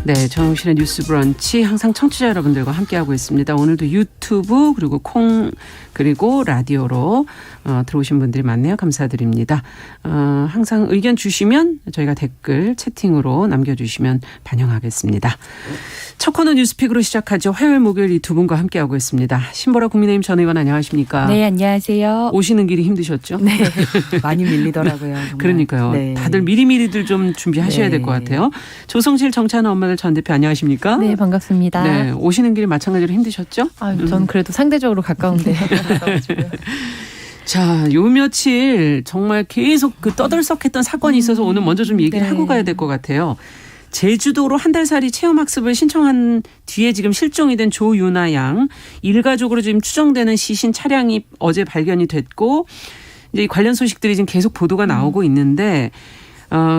네, 정용실의 뉴스 브런치 항상 청취자 여러분들과 함께하고 있습니다. 오늘도 유튜브 그리고 콩 그리고 라디오로 들어오신 분들이 많네요. 감사드립니다. 항상 의견 주시면 저희가 댓글 채팅으로 남겨주시면 반영하겠습니다. 첫 코너 뉴스픽으로 시작하죠. 화요일 목요일 이 두 분과 함께하고 있습니다. 신보라 국민의힘 전 의원 안녕하십니까? 네, 안녕하세요. 오시는 길이 힘드셨죠? 네, 많이 밀리더라고요. 정말. 그러니까요. 네. 다들 미리미리들 좀 준비하셔야 될 것 같아요. 조성실 정치하는 엄마들 전 대표 안녕하십니까? 네, 반갑습니다. 네, 오시는 길이 마찬가지로 힘드셨죠? 전 그래도 상대적으로 가까운데. 자, 요 며칠 정말 계속 그 떠들썩했던 사건이 있어서 오늘 먼저 좀 얘기를 하고 가야 될 것 같아요. 제주도로 한 달살이 체험학습을 신청한 뒤에 지금 실종이 된 조유나 양 일가족으로 지금 추정되는 시신 차량이 어제 발견이 됐고 이제 관련 소식들이 지금 계속 보도가 나오고 있는데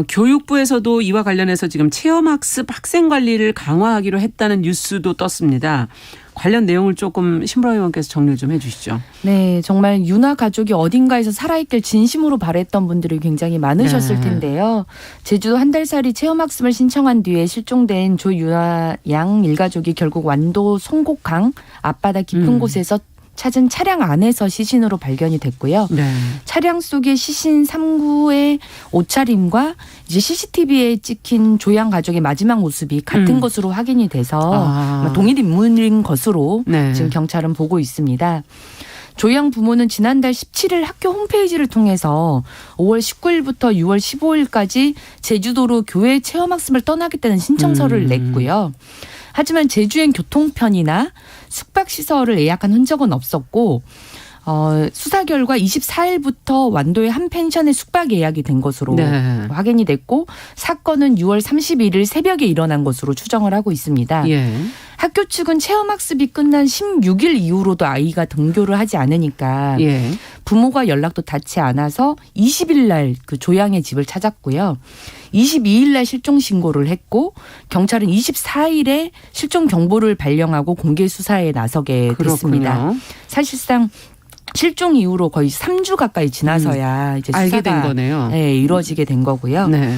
교육부에서도 이와 관련해서 지금 체험학습 학생 관리를 강화하기로 했다는 뉴스도 떴습니다. 관련 내용을 조금 신보라 의원께서 정리를 좀 해 주시죠. 네, 정말 유나 가족이 어딘가에서 살아있길 진심으로 바랬던 분들이 굉장히 많으셨을 텐데요. 제주도 한 달살이 체험학습을 신청한 뒤에 실종된 조유나 양 일가족이 결국 완도 송곡강 앞바다 깊은 곳에서 찾은 차량 안에서 시신으로 발견이 됐고요. 네. 차량 속에 시신 3구의 옷차림과 이제 CCTV에 찍힌 조양 가족의 마지막 모습이 같은 것으로 확인이 돼서 동일 인물인 것으로 네. 지금 경찰은 보고 있습니다. 조양 부모는 지난달 17일 학교 홈페이지를 통해서 5월 19일부터 6월 15일까지 제주도로 교회 체험학습을 떠나겠다는 신청서를 냈고요. 하지만 제주행 교통편이나 숙박시설을 예약한 흔적은 없었고 수사 결과 24일부터 완도의 한 펜션에 숙박 예약이 된 것으로 확인이 됐고 사건은 6월 31일 새벽에 일어난 것으로 추정을 하고 있습니다. 예. 학교 측은 체험학습이 끝난 16일 이후로도 아이가 등교를 하지 않으니까 부모가 연락도 닿지 않아서 20일 날 그 조양의 집을 찾았고요. 22일 날 실종 신고를 했고 경찰은 24일에 실종 경보를 발령하고 공개 수사에 나서게 됐습니다. 그렇군요. 사실상 실종 이후로 거의 3주 가까이 지나서야 이제 수사가 알게 된 거네요. 네, 이루어지게 된 거고요. 네.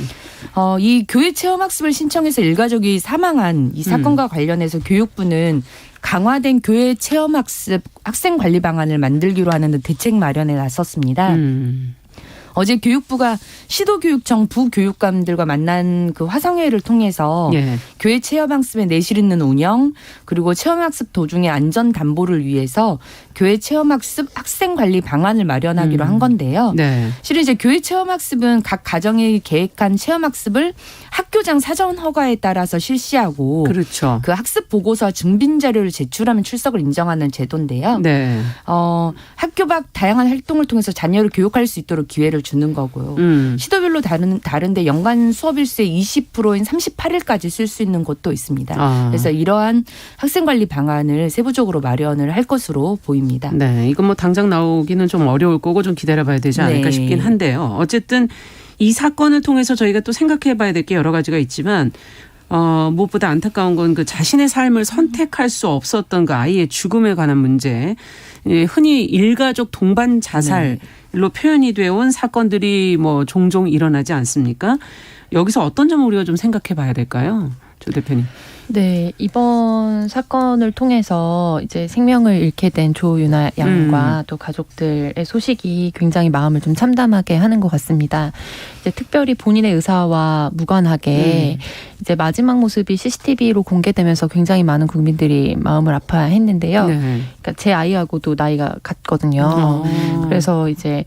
이 교회 체험학습을 신청해서 일가족이 사망한 이 사건과 관련해서 교육부는 강화된 교회 체험학습 학생 관리 방안을 만들기로 하는 대책 마련에 나섰습니다. 어제 교육부가 시도교육청 부교육감들과 만난 그 화상회의를 통해서 교회 체험학습의 내실 있는 운영 그리고 체험학습 도중의 안전 담보를 위해서 교회 체험학습 학생관리 방안을 마련하기로 한 건데요. 실은 이제 교회 체험학습은 각 가정이 계획한 체험학습을 학교장 사전 허가에 따라서 실시하고 그렇죠. 그 학습 보고서와 증빙 자료를 제출하면 출석을 인정하는 제도인데요. 학교 밖 다양한 활동을 통해서 자녀를 교육할 수 있도록 기회를 주는 거고요. 시도별로 다른데 연간 수업 일수의 20%인 38일까지 쓸 수 있는 곳도 있습니다. 그래서 이러한 학생관리 방안을 세부적으로 마련을 할 것으로 보입니다. 네, 이건 뭐 당장 나오기는 좀 어려울 거고 좀 기다려봐야 되지 않을까 싶긴 한데요. 어쨌든 이 사건을 통해서 저희가 또 생각해봐야 될 게 여러 가지가 있지만 무엇보다 안타까운 건 그 자신의 삶을 선택할 수 없었던 그 아이의 죽음에 관한 문제. 흔히 일가족 동반 자살로 표현이 되어 온 사건들이 뭐 종종 일어나지 않습니까? 여기서 어떤 점을 우리가 좀 생각해 봐야 될까요? 조 대표님. 네, 이번 사건을 통해서 이제 생명을 잃게 된 조유나 양과 또 가족들의 소식이 굉장히 마음을 좀 참담하게 하는 것 같습니다. 이제 특별히 본인의 의사와 무관하게 이제 마지막 모습이 CCTV로 공개되면서 굉장히 많은 국민들이 마음을 아파했는데요. 그러니까 제 아이하고도 나이가 같거든요. 그래서 이제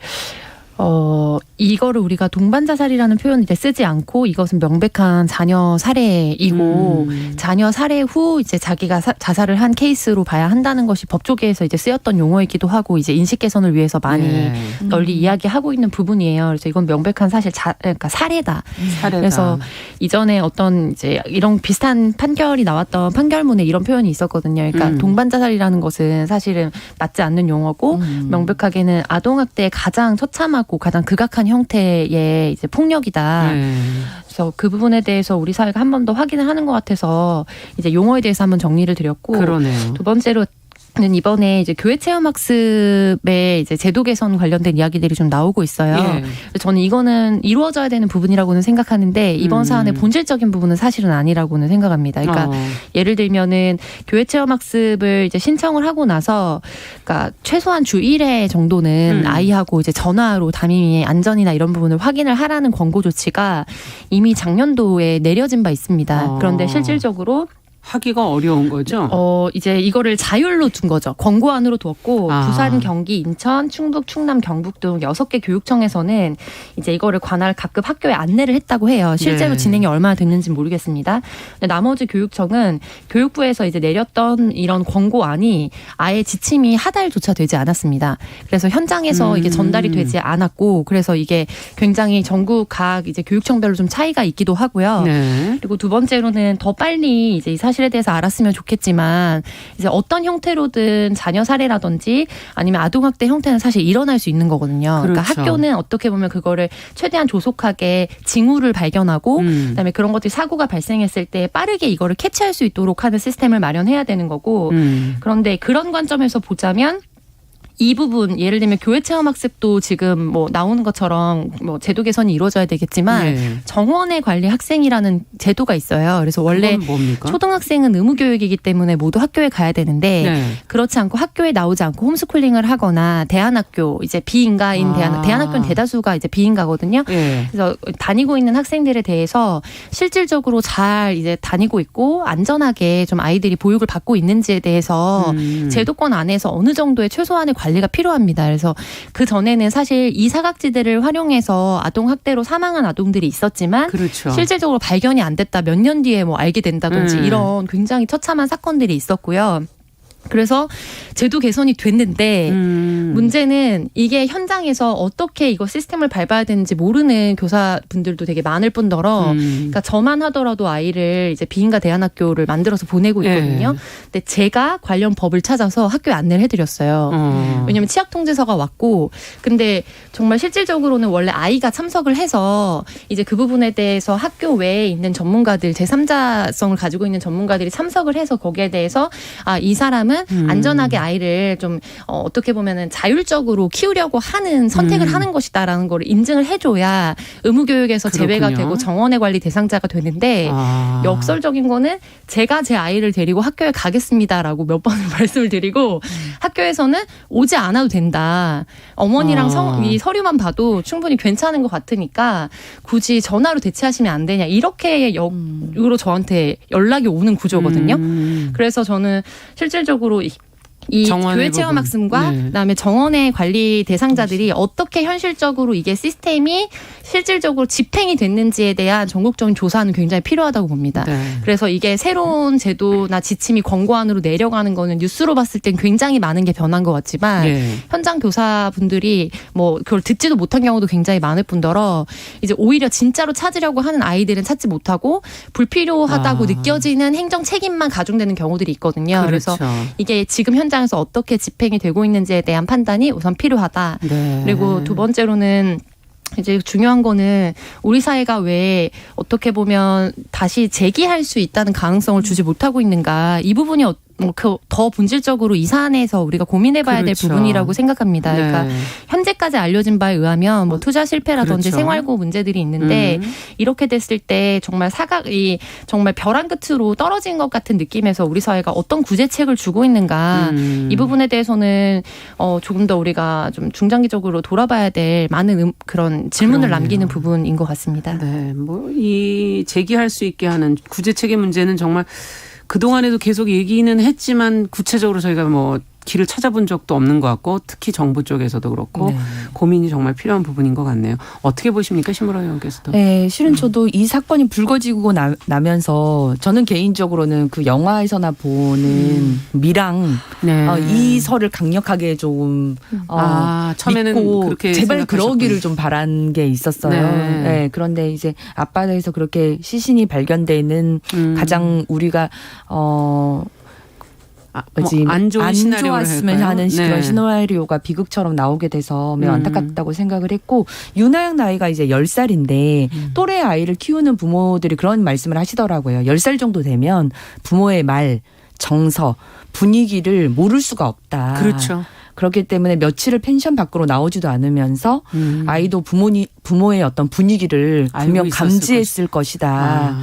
이거를 우리가 동반자살이라는 표현을 이제 쓰지 않고 이것은 명백한 자녀 살해이고 자녀 살해 후 이제 자기가 자살을 한 케이스로 봐야 한다는 것이 법조계에서 이제 쓰였던 용어이기도 하고 이제 인식 개선을 위해서 많이 널리 이야기하고 있는 부분이에요. 그래서 이건 명백한 사실 그러니까 살해다. 그래서 이전에 어떤 이제 이런 비슷한 판결이 나왔던 판결문에 이런 표현이 있었거든요. 그러니까 동반자살이라는 것은 사실은 맞지 않는 용어고 명백하게는 아동학대의 가장 처참하고 가장 극악한 형태의 이제 폭력이다. 그래서 그 부분에 대해서 우리 사회가 한 번 더 확인을 하는 것 같아서 이제 용어에 대해서 한번 정리를 드렸고 두 번째로 이번에 이제 교회 체험학습에 이제 제도 개선 관련된 이야기들이 좀 나오고 있어요. 예. 저는 이거는 이루어져야 되는 부분이라고는 생각하는데 이번 사안의 본질적인 부분은 사실은 아니라고는 생각합니다. 그러니까 예를 들면은 교회 체험학습을 이제 신청을 하고 나서 그러니까 최소한 주 1회 정도는 아이하고 이제 전화로 담임이 안전이나 이런 부분을 확인을 하라는 권고 조치가 이미 작년도에 내려진 바 있습니다. 그런데 실질적으로 하기가 어려운 거죠? 이제 이거를 자율로 둔 거죠. 권고안으로 두었고 부산, 경기, 인천, 충북, 충남, 경북 등 6개 교육청에서는 이제 이거를 관할 각급 학교에 안내를 했다고 해요. 실제로 네. 진행이 얼마나 됐는지 모르겠습니다. 근데 나머지 교육청은 교육부에서 이제 내렸던 이런 권고안이 아예 지침이 하달조차 되지 않았습니다. 그래서 현장에서 이게 전달이 되지 않았고 그래서 이게 굉장히 전국 각 이제 교육청별로 좀 차이가 있기도 하고요. 네. 그리고 두 번째로는 더 빨리 이제 이 사실에 대해서 알았으면 좋겠지만 이제 어떤 형태로든 자녀 살해라든지 아니면 아동학대 형태는 사실 일어날 수 있는 거거든요. 그러니까 그렇죠. 학교는 어떻게 보면 그거를 최대한 조속하게 징후를 발견하고 그다음에 그런 것들이 사고가 발생했을 때 빠르게 이거를 캐치할 수 있도록 하는 시스템을 마련해야 되는 거고 그런데 그런 관점에서 보자면 이 부분 예를 들면 교회 체험학습도 지금 뭐 나오는 것처럼 뭐 제도 개선이 이루어져야 되겠지만 네. 정원의 관리 학생이라는 제도가 있어요. 그래서 원래 그건 뭡니까? 초등학생은 의무교육이기 때문에 모두 학교에 가야 되는데 네. 그렇지 않고 학교에 나오지 않고 홈스쿨링을 하거나 대안학교 이제 비인가인 대안학교는 대다수가 이제 비인가거든요. 예. 그래서 다니고 있는 학생들에 대해서 실질적으로 잘 이제 다니고 있고 안전하게 좀 아이들이 보육을 받고 있는지에 대해서 제도권 안에서 어느 정도의 최소한의 관리가 필요합니다. 그래서 그 전에는 사실 이 사각지대를 활용해서 아동 학대로 사망한 아동들이 있었지만 그렇죠. 실질적으로 발견이 안 됐다 몇 년 뒤에 뭐 알게 된다든지 이런 굉장히 처참한 사건들이 있었고요. 그래서 제도 개선이 됐는데 문제는 이게 현장에서 어떻게 이거 시스템을 밟아야 되는지 모르는 교사분들도 되게 많을 뿐더러 그러니까 저만 하더라도 아이를 이제 비인가 대안학교를 만들어서 보내고 있거든요. 예. 근데 제가 관련 법을 찾아서 학교에 안내를 해드렸어요. 왜냐하면 치약통지서가 왔고 근데 정말 실질적으로는 원래 아이가 참석을 해서 이제 그 부분에 대해서 학교 외에 있는 전문가들 제3자성을 가지고 있는 전문가들이 참석을 해서 거기에 대해서 이 사람은 안전하게 아이를 좀 어떻게 보면은 자율적으로 키우려고 하는 선택을 하는 것이다라는 걸 인증을 해줘야 의무교육에서 제외가 그렇군요. 되고 정원의 관리 대상자가 되는데 역설적인 거는 제가 제 아이를 데리고 학교에 가겠습니다라고 몇 번을 말씀을 드리고 학교에서는 오지 않아도 된다. 어머니랑 이 서류만 봐도 충분히 괜찮은 것 같으니까 굳이 전화로 대체하시면 안 되냐 이렇게 역으로 저한테 연락이 오는 구조거든요. 그래서 저는 실질적으로 이 교회 체험학습과 그다음에 정원의 관리 대상자들이 어떻게 현실적으로 이게 시스템이 실질적으로 집행이 됐는지에 대한 전국적인 조사는 굉장히 필요하다고 봅니다. 네. 그래서 이게 새로운 제도나 지침이 권고안으로 내려가는 거는 뉴스로 봤을 땐 굉장히 많은 게 변한 것 같지만 현장 교사분들이 뭐 그걸 듣지도 못한 경우도 굉장히 많을 뿐더러 이제 오히려 진짜로 찾으려고 하는 아이들은 찾지 못하고 불필요하다고 느껴지는 행정 책임만 가중되는 경우들이 있거든요. 그렇죠. 그래서 이게 지금 현장에서 어떻게 집행이 되고 있는지에 대한 판단이 우선 필요하다. 네. 그리고 두 번째로는 이제 중요한 거는 우리 사회가 왜 어떻게 보면 다시 재기할 수 있다는 가능성을 주지 못하고 있는가. 이 부분이 더 본질적으로 이 사안에서 우리가 고민해봐야 될 부분이라고 생각합니다. 그러니까 현재까지 알려진 바에 의하면 뭐 투자 실패라든지 생활고 문제들이 있는데 이렇게 됐을 때 정말 사각이 정말 벼랑 끝으로 떨어진 것 같은 느낌에서 우리 사회가 어떤 구제책을 주고 있는가 이 부분에 대해서는 조금 더 우리가 좀 중장기적으로 돌아봐야 될 많은 그런 질문을 남기는 부분인 것 같습니다. 네, 뭐 이 제기할 수 있게 하는 구제책의 문제는 정말 그동안에도 계속 얘기는 했지만 구체적으로 저희가 뭐 길을 찾아본 적도 없는 것 같고 특히 정부 쪽에서도 그렇고 고민이 정말 필요한 부분인 것 같네요. 어떻게 보십니까? 심으라 의원께서도. 네. 실은 저도 이 사건이 불거지고 나면서 저는 개인적으로는 그 영화에서나 보는 미랑 이 설을 강력하게 좀 처음에는 믿고 그렇게 제발 생각하셨군요. 그러기를 좀 바란 게 있었어요. 네. 그런데 이제 앞바다에서 그렇게 시신이 발견되는 가장 우리가 안 좋은 시나리오를 좋았으면 할까요? 하는 그런 시나리오가 비극처럼 나오게 돼서 매우 안타깝다고 생각을 했고 윤하영 나이가 이제 10살인데 또래 아이를 키우는 부모들이 그런 말씀을 하시더라고요. 10살 정도 되면 부모의 말 정서, 분위기를 모를 수가 없다. 그렇죠. 그렇기 때문에 며칠을 펜션 밖으로 나오지도 않으면서 아이도 부모의 어떤 분위기를 분명 감지했을 것이다.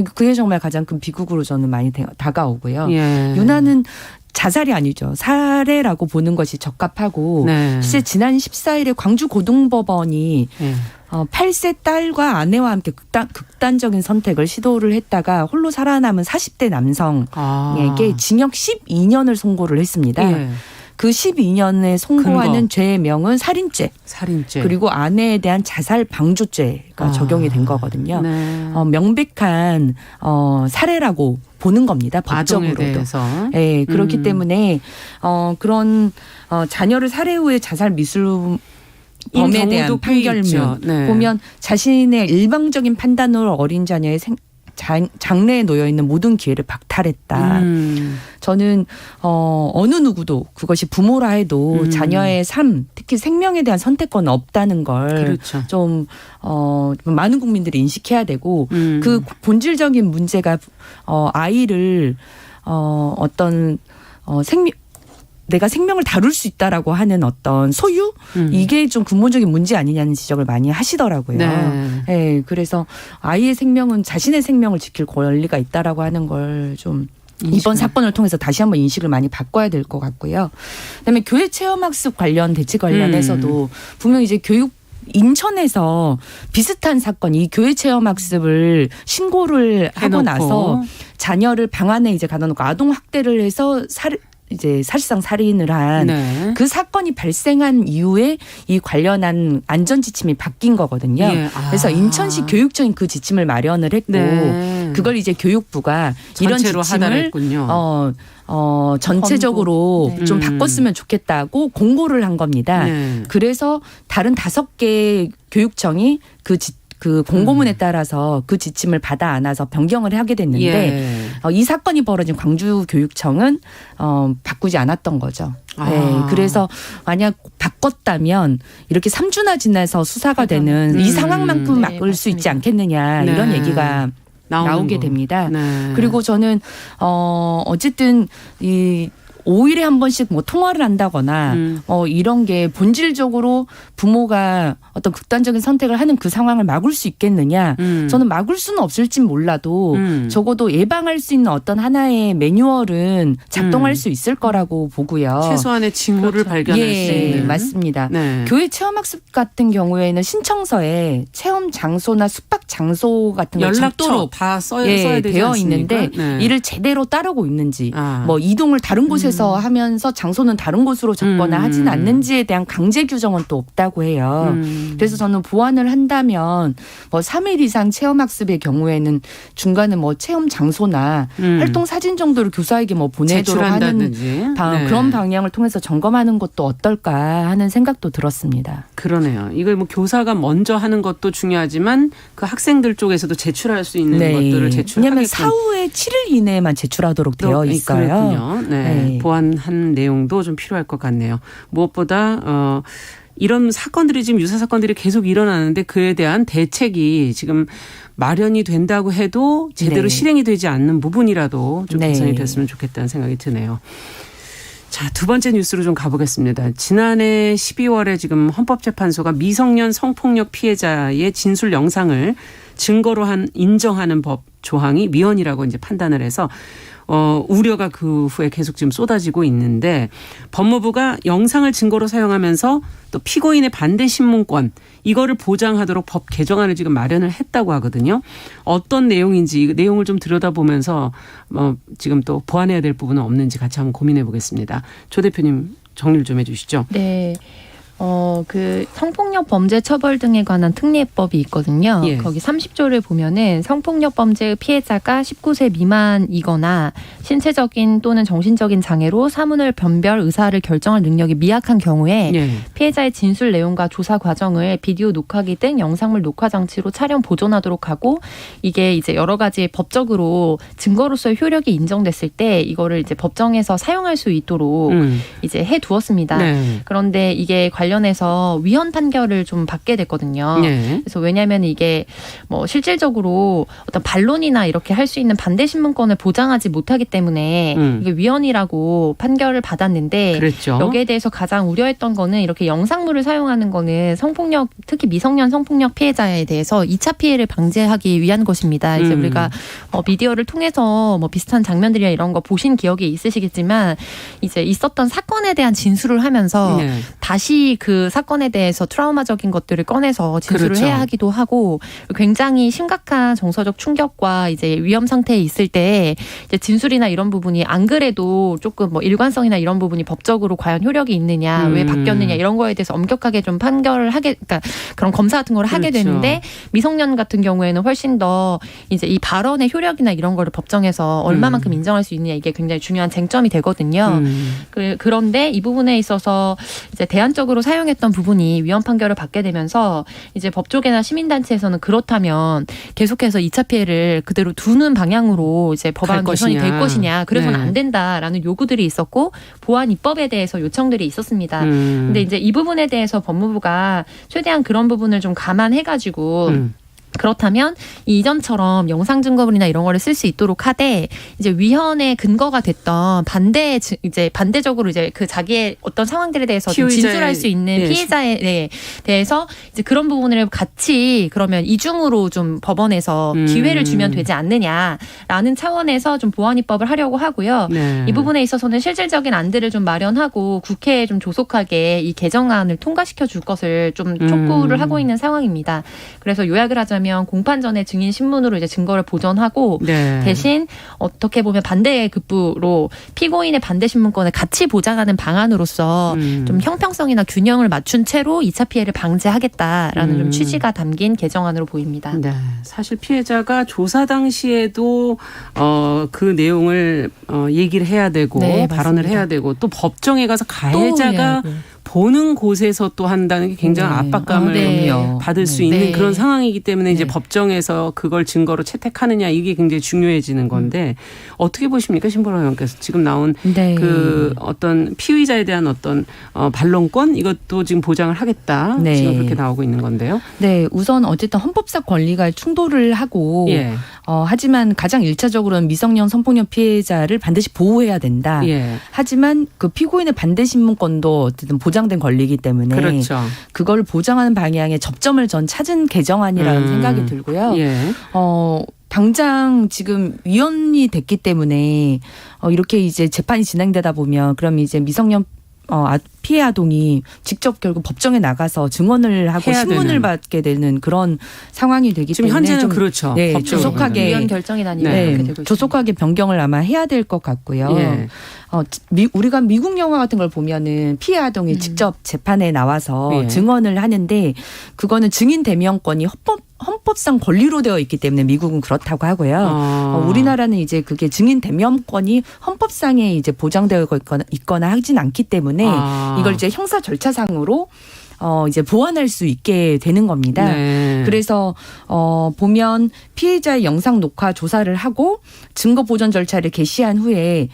그게 정말 가장 큰 비극으로 저는 많이 다가오고요. 예. 유나는 자살이 아니죠. 살해라고 보는 것이 적합하고 네. 실제 지난 14일에 광주고등법원이 예. 8세 딸과 아내와 함께 극단적인 선택을 시도를 했다가 홀로 살아남은 40대 남성에게 징역 12년을 선고를 했습니다. 예. 그 12년에 선고하는 근거. 죄명은 살인죄. 그리고 아내에 대한 자살 방조죄가 적용이 된 거거든요. 네. 명백한 살해라고 보는 겁니다. 법적으로도. 네, 그렇기 때문에 그런 자녀를 살해 후에 자살 미수범에 대한 판결문 네. 보면 자신의 일방적인 판단으로 어린 자녀의 장래에 놓여 있는 모든 기회를 박탈했다. 저는 어느 누구도 그것이 부모라 해도 자녀의 삶, 특히 생명에 대한 선택권은 없다는 걸 좀 그렇죠. 많은 국민들이 인식해야 되고 그 본질적인 문제가 아이를 어떤 내가 생명을 다룰 수 있다라고 하는 어떤 소유 이게 좀 근본적인 문제 아니냐는 지적을 많이 하시더라고요. 네. 네, 그래서 아이의 생명은 자신의 생명을 지킬 권리가 있다라고 하는 걸 좀 이번 사건을 통해서 다시 한번 인식을 많이 바꿔야 될 것 같고요. 그다음에 교회 체험학습 관련 대책 관련해서도 분명히 이제 인천에서 비슷한 사건, 이 교회 체험학습을 신고를 하고 나서 자녀를 방 안에 이제 가둬놓고 아동 학대를 해서 이제 사실상 살인을 한 그 사건이 발생한 이후에 이 관련한 안전 지침이 바뀐 거거든요. 예. 그래서 인천시 교육청이 그 지침을 마련을 했고 그걸 이제 교육부가 이런 지침을 전체적으로 좀 바꿨으면 좋겠다고 공고를 한 겁니다. 그래서 다른 5개 교육청이 그 공고문에 따라서 그 지침을 받아 안아서 변경을 하게 됐는데 이 사건이 벌어진 광주교육청은 바꾸지 않았던 거죠. 네, 그래서 만약 바꿨다면 이렇게 3주나 지나서 수사가 되는 이 상황만큼 막을 수 있지 않겠느냐 이런 얘기가 나오게 됩니다. 그리고 저는 어쨌든 이 5일에 한 번씩 뭐 통화를 한다거나 이런 게 본질적으로 부모가 어떤 극단적인 선택을 하는 그 상황을 막을 수 있겠느냐. 저는 막을 수는 없을진 몰라도 적어도 예방할 수 있는 어떤 하나의 매뉴얼은 작동할 수 있을 거라고 보고요. 최소한의 징후를 발견할 수 있는. 맞습니다. 교회 체험학습 같은 경우에는 신청서에 체험 장소나 숙박 장소 같은 걸 연락처로 다 써야 되지 되어 않습니까? 있는데 이를 제대로 따르고 있는지 뭐 이동을 다른 곳에서 하면서 장소는 다른 곳으로 잡거나 하지는 않는지에 대한 강제 규정은 또 없다고 해요. 그래서 저는 보완을 한다면 뭐 3일 이상 체험학습의 경우에는 중간에 뭐 체험 장소나 활동 사진 정도를 교사에게 뭐 보내도록 하는 그런 방향을 통해서 점검하는 것도 어떨까 하는 생각도 들었습니다. 그러네요. 이걸 뭐 교사가 먼저 하는 것도 중요하지만 그 학생들 쪽에서도 제출할 수 있는 것들을 제출하게끔. 왜냐하면 사후에 7일 이내에만 제출하도록 되어 있어요. 그렇군요. 보완한 내용도 좀 필요할 것 같네요. 무엇보다 이런 사건들이 지금 유사 사건들이 계속 일어나는데 그에 대한 대책이 지금 마련이 된다고 해도 제대로 실행이 되지 않는 부분이라도 좀 개선이 됐으면 좋겠다는 생각이 드네요. 자, 두 번째 뉴스로 좀 가보겠습니다. 지난해 12월에 지금 헌법재판소가 미성년 성폭력 피해자의 진술 영상을 증거로 인정하는 법 조항이 위헌이라고 이제 판단을 해서 우려가 그 후에 계속 지금 쏟아지고 있는데 법무부가 영상을 증거로 사용하면서 또 피고인의 반대 신문권 이거를 보장하도록 법 개정안을 지금 마련을 했다고 하거든요. 어떤 내용인지 이 내용을 좀 들여다보면서 지금 또 보완해야 될 부분은 없는지 같이 한번 고민해 보겠습니다. 조 대표님 정리를 좀 해 주시죠. 네. 그 성폭력 범죄 처벌 등에 관한 특례법이 있거든요. 거기 30조를 보면은 성폭력 범죄의 피해자가 19세 미만이거나 신체적인 또는 정신적인 장애로 사문을 변별 의사를 결정할 능력이 미약한 경우에 피해자의 진술 내용과 조사 과정을 비디오 녹화기 등 영상물 녹화 장치로 촬영 보존하도록 하고 이게 이제 여러 가지 법적으로 증거로서의 효력이 인정됐을 때 이거를 이제 법정에서 사용할 수 있도록 이제 해 두었습니다. 그런데 이게 관련 관련해서 위헌 판결을 좀 받게 됐거든요. 네. 그래서 왜냐하면 이게 뭐 실질적으로 어떤 반론이나 이렇게 할 수 있는 반대 신문권을 보장하지 못하기 때문에 이게 위헌이라고 판결을 받았는데 그랬죠. 여기에 대해서 가장 우려했던 거는 이렇게 영상물을 사용하는 거는 성폭력, 특히 미성년 성폭력 피해자에 대해서 2차 피해를 방지하기 위한 것입니다. 이제 우리가 미디어를 통해서 뭐 비슷한 장면들이나 이런 거 보신 기억이 있으시겠지만 이제 있었던 사건에 대한 진술을 하면서 네. 다시 그 사건에 대해서 트라우마적인 것들을 꺼내서 진술을 그렇죠. 해야 하기도 하고 굉장히 심각한 정서적 충격과 이제 위험 상태에 있을 때 이제 진술이나 이런 부분이 안 그래도 조금 뭐 일관성이나 이런 부분이 법적으로 과연 효력이 있느냐, 왜 바뀌었느냐 이런 거에 대해서 엄격하게 좀 판결을 하게, 그러니까 그런 검사 같은 걸 하게 그렇죠. 되는데 미성년 같은 경우에는 훨씬 더 이제 이 발언의 효력이나 이런 거를 법정에서 얼마만큼 인정할 수 있느냐 이게 굉장히 중요한 쟁점이 되거든요. 그런데 이 부분에 있어서 이제 대안적으로 사용했던 부분이 위헌 판결을 받게 되면서 이제 법조계나 시민단체에서는 그렇다면 계속해서 2차 피해를 그대로 두는 방향으로 이제 법안 개선이 될 것이냐, 그래서는 네. 안 된다라는 요구들이 있었고 보안 입법에 대해서 요청들이 있었습니다. 근데 이제 이 부분에 대해서 법무부가 최대한 그런 부분을 좀 감안해가지고 그렇다면 이전처럼 영상 증거물이나 이런 거를 쓸 수 있도록 하되 이제 위헌의 근거가 됐던 이제 반대적으로 이제 그 자기의 어떤 상황들에 대해서 좀 진술할 수 있는 피해자에 대해서 이제 그런 부분을 같이 그러면 이중으로 좀 법원에서 기회를 주면 되지 않느냐라는 차원에서 좀 보완 입법을 하려고 하고요. 네. 이 부분에 있어서는 실질적인 안들을 좀 마련하고 국회에 좀 조속하게 이 개정안을 통과시켜 줄 것을 좀 촉구를 하고 있는 상황입니다. 그래서 요약을 하자면 공판 전에 증인 신문으로 이제 증거를 보전하고 네. 대신 어떻게 보면 반대급부로 피고인의 반대 신문권을 같이 보장하는 방안으로서 좀 형평성이나 균형을 맞춘 채로 2차 피해를 방지하겠다라는 좀 취지가 담긴 개정안으로 보입니다. 네, 사실 피해자가 조사 당시에도 그 내용을 얘기를 해야 되고 네, 발언을 맞습니다. 해야 되고 또 법정에 가서 가해자가 보는 곳에서 또 한다는 게 굉장히 압박감을 그럼요. 받을 수 있는 그런 상황이기 때문에 이제 법정에서 그걸 증거로 채택하느냐 이게 굉장히 중요해지는 건데 어떻게 보십니까, 신보라 의원께서 지금 나온 그 어떤 피의자에 대한 어떤 반론권 이것도 지금 보장을 하겠다 지금 그렇게 나오고 있는 건데요. 네, 우선 어쨌든 헌법상 권리가 충돌을 하고 예. 하지만 가장 1차적으로는 미성년 성폭력 피해자를 반드시 보호해야 된다. 예. 하지만 그 피고인의 반대 신문권도 어쨌든 보장된 권리이기 때문에 그렇죠. 그걸 보장하는 방향의 접점을 전 찾은 개정안이라는 생각이 들고요. 예. 당장 지금 위헌이 됐기 때문에 이렇게 이제 재판이 진행되다 보면 그럼 이제 미성년 피해 아동이 직접 결국 법정에 나가서 증언을 하고 신문을 되는. 받게 되는 그런 상황이 되기 지금 때문에 현재는 좀 그렇죠. 네, 법적으로는. 조속하게 위헌 결정이 나니까 네. 그렇게 되고 있습니다. 조속하게 변경을 아마 해야 될 것 같고요. 예. 우리가 미국 영화 같은 걸 보면은 피해 아동이 직접 재판에 나와서 예. 증언을 하는데 그거는 증인 대면권이 헌법상 권리로 되어 있기 때문에 미국은 그렇다고 하고요. 우리나라는 이제 그게 증인 대면권이 헌법상에 이제 보장되어 있거나 하진 않기 때문에 이걸 이제 형사 절차상으로 이제 보완할 수 있게 되는 겁니다. 네. 그래서 보면 피해자의 영상 녹화 조사를 하고 증거 보전 절차를 개시한 후에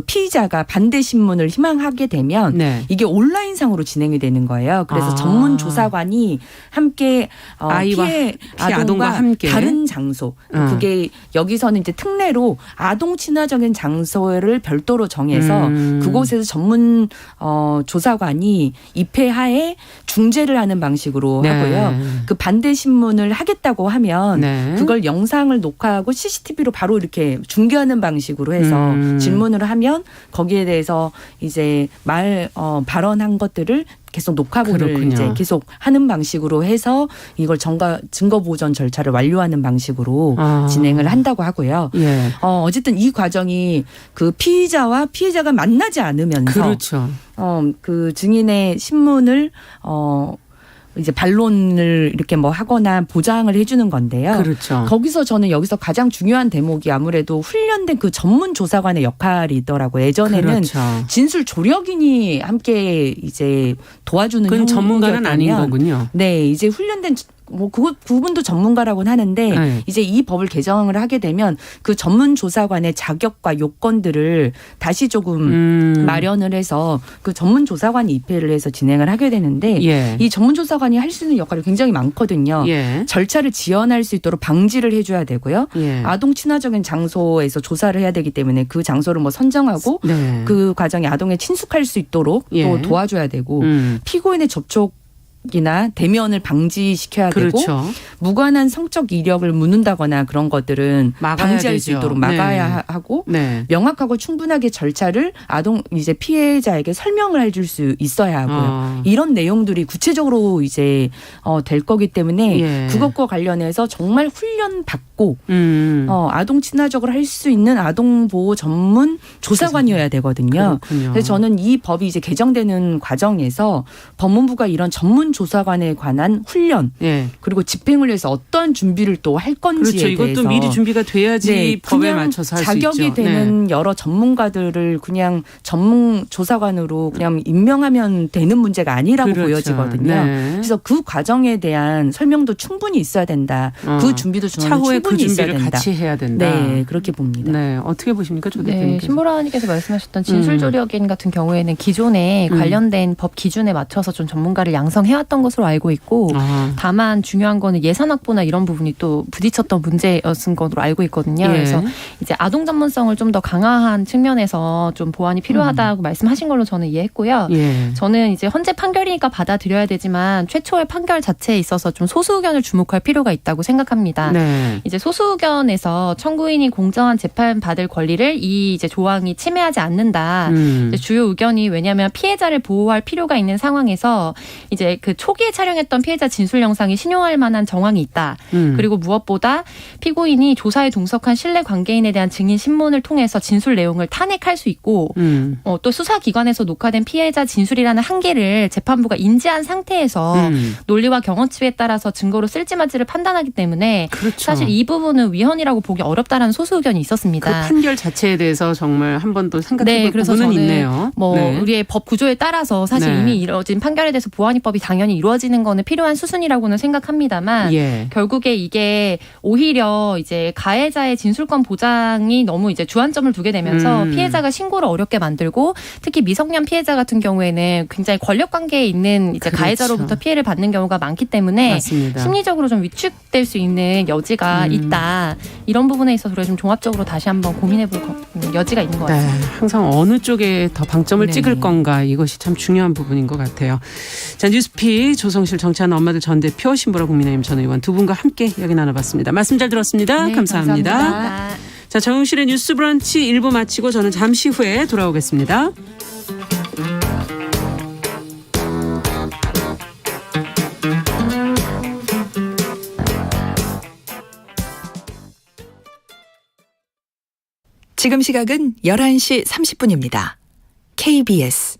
피의자가 반대 신문을 희망하게 되면 네. 이게 온라인상으로 진행이 되는 거예요. 그래서 전문 조사관이 함께 아이와 피해 아동과 아동과 함께 다른 장소 그게 여기서는 이제 특례로 아동 친화적인 장소를 별도로 정해서 그곳에서 전문 조사관이 입회하에 중재를 하는 방식으로 네. 하고요. 그 반대 신문을 하겠다고 하면 네. 그걸 영상을 녹화하고 CCTV로 바로 이렇게 중계하는 방식으로 해서 질문을 하면 거기에 대해서 이제 발언한 것들을 계속 녹화본을 그렇군요. 이제 계속 하는 방식으로 해서 이걸 증거 보전 절차를 완료하는 방식으로 진행을 한다고 하고요. 예. 어쨌든 이 과정이 그 피의자와 피해자가 만나지 않으면서 그렇죠. 그 증인의 신문을 이제 반론을 이렇게 뭐 하거나 보장을 해주는 건데요. 그렇죠. 거기서 저는 여기서 가장 중요한 대목이 아무래도 훈련된 그 전문 조사관의 역할이더라고요. 예전에는 그렇죠. 진술 조력인이 함께 이제 도와주는 그건 전문가는 아닌 형국이었다면 거군요. 네, 이제 훈련된 뭐 그 부분도 전문가라고는 하는데 네. 이제 이 법을 개정을 하게 되면 그 전문 조사관의 자격과 요건들을 다시 조금 마련을 해서 그 전문 조사관이 입회를 해서 진행을 하게 되는데 예. 이 전문 조사관이 할 수 있는 역할이 굉장히 많거든요. 예. 절차를 지연할 수 있도록 방지를 해줘야 되고요. 예. 아동 친화적인 장소에서 조사를 해야 되기 때문에 그 장소를 뭐 선정하고 네. 그 과정에 아동에 친숙할 수 있도록 예. 또 도와줘야 되고 피고인의 접촉이나 대면을 방지시켜야 되고 그렇죠. 무관한 성적 이력을 묻는다거나 그런 것들은 막아야 방지할 수 되죠. 있도록 막아야 네. 하고 네. 명확하고 충분하게 절차를 아동 이제 피해자에게 설명을 해줄 수 있어야 하고요. 이런 내용들이 구체적으로 이제 될 거기 때문에 예. 그것과 관련해서 정말 훈련 받고 아동 친화적으로 할 수 있는 아동 보호 전문 조사관이어야 되거든요. 그렇군요. 그래서 저는 이 법이 이제 개정되는 과정에서 법무부가 이런 전문 조사관에 관한 훈련 예. 그리고 집행을 위해서 어떠한 준비를 또 할 건지에 그렇죠. 이것도 대해서 미리 준비가 돼야지 네, 법에 그냥 맞춰서 할 수 있죠. 자격이 되는 여러 전문가들을 그냥 전문 조사관으로 그냥 임명하면 되는 문제가 아니라고 그렇죠. 보여지거든요. 네. 그래서 그 과정에 대한 설명도 충분히 있어야 된다. 그 준비도 저는 차후에 그 충분히 있어야 준비를 된다. 같이 해야 된다. 네, 그렇게 봅니다. 네, 어떻게 보십니까, 조 네, 대표님께서? 신보라님께서 말씀하셨던 진술조력인 같은 경우에는 기존에 관련된 법 기준에 맞춰서 좀 전문가를 양성해왔던 것으로 알고 있고 다만 중요한 거는 예산 확보나 이런 부분이 또 부딪혔던 문제였은 것으로 알고 있거든요. 예. 그래서 이제 아동 전문성을 좀 더 강화한 측면에서 좀 보완이 필요하다고 말씀하신 걸로 저는 이해했고요. 예. 저는 이제 헌재 판결이니까 받아들여야 되지만 최초의 판결 자체에 있어서 좀 소수 의견을 주목할 필요가 있다고 생각합니다. 네. 이제 소수 의견에서 청구인이 공정한 재판 받을 권리를 이 이제 조항이 침해하지 않는다. 이제 주요 의견이 왜냐하면 피해자를 보호할 필요가 있는 상황에서 이제 그 초기에 촬영했던 피해자 진술 영상이 신용할 만한 정황이 있다. 그리고 무엇보다 피고인이 조사에 동석한 신뢰 관계인에 대한 증인 신문을 통해서 진술 내용을 탄핵할 수 있고 또 수사기관에서 녹화된 피해자 진술이라는 한계를 재판부가 인지한 상태에서 논리와 경험치에 따라서 증거로 쓸지 말지를 판단하기 때문에 그렇죠. 사실 이 부분은 위헌이라고 보기 어렵다라는 소수 의견이 있었습니다. 그 판결 자체에 대해서 정말 한 번 더 생각해볼 네, 그래서 부분은 저는 있네요. 뭐 네. 우리의 법 구조에 따라서 사실 네. 이미 이루어진 판결에 대해서 보완입법이 당연히 이루어지는 거는 필요한 수순이라고는 생각합니다만 예. 결국에 이게 오히려 이제 가해자의 진술권 보장이 너무 이제 주안점을 두게 되면서 피해자가 신고를 어렵게 만들고 특히 미성년 피해자 같은 경우에는 굉장히 권력 관계에 있는 이제 그렇죠. 가해자로부터 피해를 받는 경우가 많기 때문에 맞습니다. 심리적으로 좀 위축될 수 있는 여지가 있다. 이런 부분에 있어서 좀 종합적으로 다시 한번 고민해볼 여지가 있는 것 같습니다. 네, 항상 어느 쪽에 더 방점을 네. 찍을 건가 이것이 참 중요한 부분인 것 같아요. 자, 뉴스픽 조성실 정치하는 엄마들 전 대표 신보라 국민의힘 전 의원 두 분과 함께 이야기 나눠봤습니다. 말씀 잘 들었습니다. 네, 감사합니다. 감사합니다. 자, 정용실의 뉴스 브런치 1부 마치고 저는 잠시 후에 돌아오겠습니다. 지금 시각은 11시 30분입니다. KBS